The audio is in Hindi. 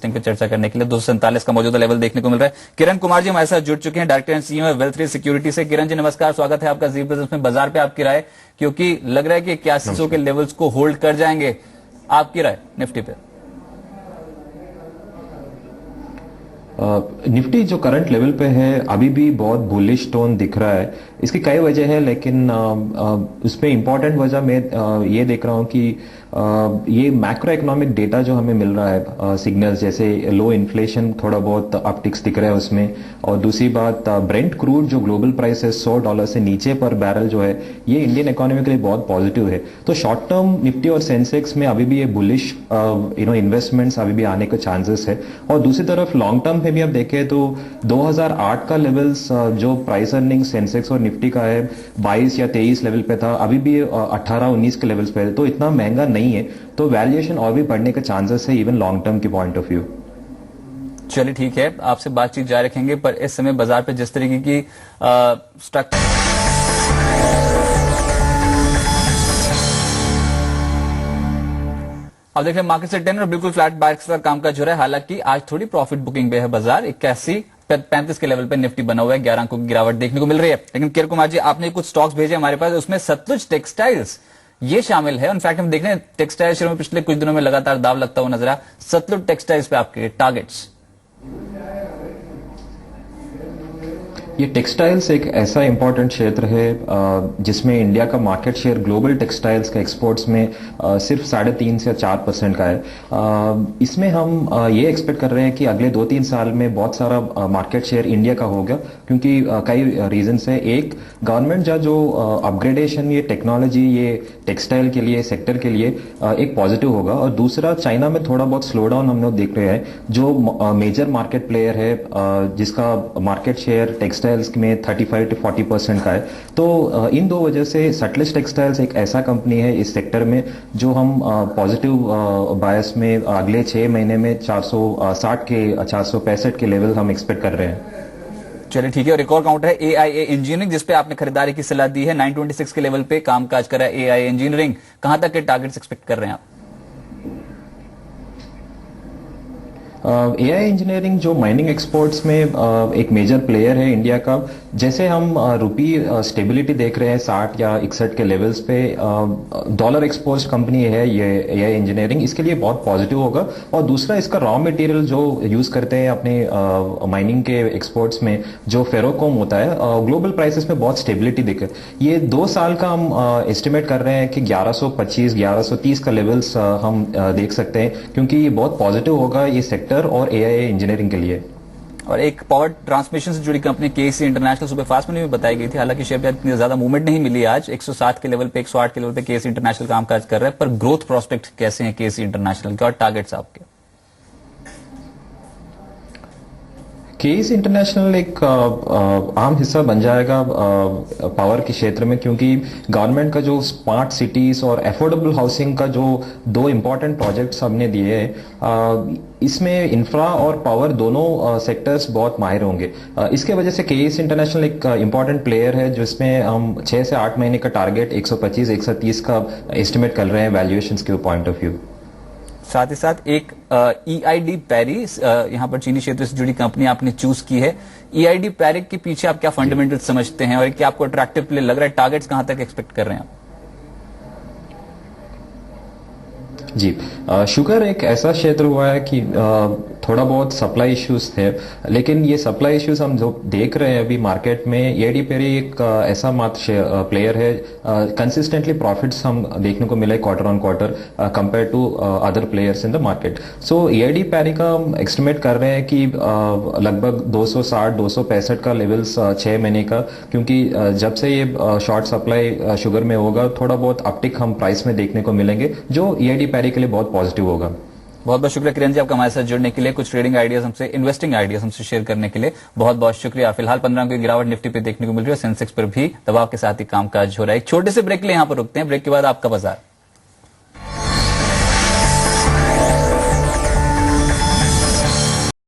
इन्वेस्टिंग पे चर्चा करने के लिए 247 का मौजूदा लेवल देखने को मिल रहा है। किरण कुमार जी हमारे साथ जुड़ चुके हैं, डायरेक्टर एंड सीईओ वेल्थ3 सिक्योरिटी से। किरण जी नमस्कार, स्वागत है आपका जी बिजनेस में। बाजार पे आपकी राय, क्योंकि लग रहा है कि 8100 के लेवल्स को होल्ड कर जाएंगे, आपकी राय निफ्टी पे? निफ्टी जो करंट लेवल पे है अभी भी बहुत बुलिश टोन दिख रहा है। इसकी कई वजह है, लेकिन उसमें इम्पोर्टेंट वजह मैं ये देख रहा हूँ कि ये मैक्रो इकोनॉमिक डेटा जो हमें मिल रहा है, सिग्नल्स जैसे लो इन्फ्लेशन, थोड़ा बहुत अपटिक्स दिख रहा है उसमें। और दूसरी बात, ब्रेंट क्रूड जो ग्लोबल प्राइस है $100 से नीचे पर बैरल जो है, ये इंडियन इकोनॉमी के लिए बहुत पॉजिटिव है। तो शॉर्ट टर्म निफ्टी और सेंसेक्स में अभी भी ये बुलिश इन्वेस्टमेंट्स अभी भी आने के चांसेस है। और दूसरी तरफ लॉन्ग टर्म में भी आप देखें तो 2008 का लेवल्स जो प्राइस अर्निंग सेंसेक्स और निफ्टी का है 22 या 23 लेवल पे था, अभी भी 18-19 के लेवल्स पे है, तो इतना महंगा नहीं है। तो वैल्यूएशन और भी बढ़ने के चांसेस है इवन लॉन्ग टर्म की पॉइंट ऑफ व्यू। चलिए ठीक है, आपसे बातचीत जारी रखेंगे, पर इस समय बाजार पे जिस तरीके की स्ट्रक्चर अब देख रहे हैं मार्केट से 10 और बिल्कुल फ्लैट बाइक्स का कामकाज हो रहा है। हालांकि आज थोड़ी प्रॉफिट बुकिंग पे है बाजार, 81-35 के लेवल पे निफ्टी बना हुआ है, 11 अंकों की गिरावट देखने को मिल रही है। लेकिन किरण कुमार जी आपने कुछ स्टॉक्स भेजे हमारे पास, उसमें सतलुज टेक्सटाइल्स ये शामिल है। इनफैक्ट हम देख रहे हैं टेक्सटाइल शेयर में पिछले कुछ दिनों में लगातार दाव लगता हुआ नजर आया। सतलुज टेक्सटाइल्स पे आपके टारगेट्स? ये टेक्सटाइल्स एक ऐसा इंपॉर्टेंट क्षेत्र है जिसमें इंडिया का मार्केट शेयर ग्लोबल टेक्सटाइल्स का एक्सपोर्ट्स में सिर्फ 3.5 से 4% का है। इसमें हम ये एक्सपेक्ट कर रहे हैं कि अगले 2-3 साल में बहुत सारा मार्केट शेयर इंडिया का होगा, क्योंकि कई रीजंस है। एक, गवर्नमेंट जो अपग्रेडेशन ये टेक्नोलॉजी ये टेक्सटाइल के लिए सेक्टर के लिए एक पॉजिटिव होगा। और दूसरा, चाइना में थोड़ा बहुत स्लो डाउन हम लोग देख रहे हैं। जो मेजर मार्केट प्लेयर है जिसका मार्केट शेयर टेक्सटाइल्स में 35 से 40% का है। तो इन दो वजह से सटलेज टेक्सटाइल्स एक ऐसा कंपनी है इस सेक्टर में जो हम पॉजिटिव बायस में अगले 6 महीने में 465 के लेवल हम एक्सपेक्ट कर रहे हैं। चलिए ठीक है, और एक और काउंटर है AIA इंजीनियरिंग, जिसपे आपने खरीदारी की सलाह दी है। 926 के लेवल पे कामकाज कर रहा है AIA इंजीनियरिंग, कहां तक के टारगेट्स एक्सपेक्ट कर रहे हैं आप? AI इंजीनियरिंग जो माइनिंग एक्सपोर्ट्स में एक मेजर प्लेयर है इंडिया का। जैसे हम रुपी स्टेबिलिटी देख रहे हैं 60 या 61 के लेवल्स पे, डॉलर एक्सपोर्ट कंपनी है ये AI इंजीनियरिंग, इसके लिए बहुत पॉजिटिव होगा। और दूसरा, इसका रॉ मटेरियल जो यूज करते हैं अपने माइनिंग के एक्सपोर्ट्स में, जो फेरोकोम होता है, ग्लोबल प्राइसेस में बहुत स्टेबिलिटी दिखे। ये 2 साल का हम एस्टिमेट कर रहे हैं कि 1125-1130 का लेवल्स हम देख सकते हैं, क्योंकि ये बहुत पॉजिटिव होगा ये सेक्टर और AIA इंजीनियरिंग के लिए। और एक पावर ट्रांसमिशन से जुड़ी कंपनी KC इंटरनेशनल सुबह फास्ट में भी बताई गई थी, हालांकि शेयर पे इतनी ज्यादा मूवमेंट नहीं मिली आज। 107 के लेवल पे 108 के लेवल पे KC इंटरनेशनल कामकाज कर रहा है, पर ग्रोथ प्रोस्पेक्ट कैसे हैं KC इंटरनेशनल के और टारगेट्स आपके? केस इंटरनेशनल एक आम हिस्सा बन जाएगा पावर के क्षेत्र में, क्योंकि गवर्नमेंट का जो स्मार्ट सिटीज और अफोर्डेबल हाउसिंग का जो 2 इंपॉर्टेंट प्रोजेक्ट्स हमने दिए हैं, इसमें इंफ्रा और पावर दोनों सेक्टर्स बहुत माहिर होंगे। इसके वजह से केस इंटरनेशनल एक इंपॉर्टेंट प्लेयर है, जिसमें हम 6 से 8 महीने का टारगेट 125-130 का एस्टिमेट कर रहे हैं वैल्यूएशंस के पॉइंट ऑफ व्यू। साथ ही साथ एक EID पैरी, यहां पर चीनी क्षेत्र से जुड़ी कंपनी आपने चूज की है। EID पैरी के पीछे आप क्या फंडामेंटल समझते हैं और क्या आपको अट्रैक्टिव प्ले लग रहा है? टारगेट्स कहां तक एक्सपेक्ट कर रहे हैं आप? जी, शुगर एक ऐसा क्षेत्र हुआ है कि थोड़ा बहुत सप्लाई इश्यूज थे, लेकिन ये सप्लाई इश्यूज हम जो देख रहे हैं अभी मार्केट में, EID पैरी एक ऐसा मात्र प्लेयर है, कंसिस्टेंटली प्रॉफिट्स हम देखने को मिले quarter on quarter compare to other players in the market. So EID Parry का हम एस्टिमेट कर रहे हैं कि लगभग 260-265 का लेवल्स 6 महीने का, क्योंकि जब से ये शॉर्ट सप्लाई शुगर में होगा, थोड़ा बहुत अपटिक हम प्राइस में देखने को मिलेंगे, जो EID पैरी के लिए बहुत पॉजिटिव होगा। बहुत बहुत शुक्रिया किरण जी आपका हमारे साथ जुड़ने के लिए, कुछ ट्रेडिंग आइडियाज हमसे, इन्वेस्टिंग आइडियाज हमसे शेयर करने के लिए बहुत बहुत शुक्रिया। फिलहाल 15 अंकों की गिरावट निफ्टी पे देखने को मिल रही है, सेंसेक्स पर भी दबाव के साथ ही कामकाज हो रहा है। एक छोटे से ब्रेक के लिए यहां पर रुकते हैं, ब्रेक के बाद आपका बाजार।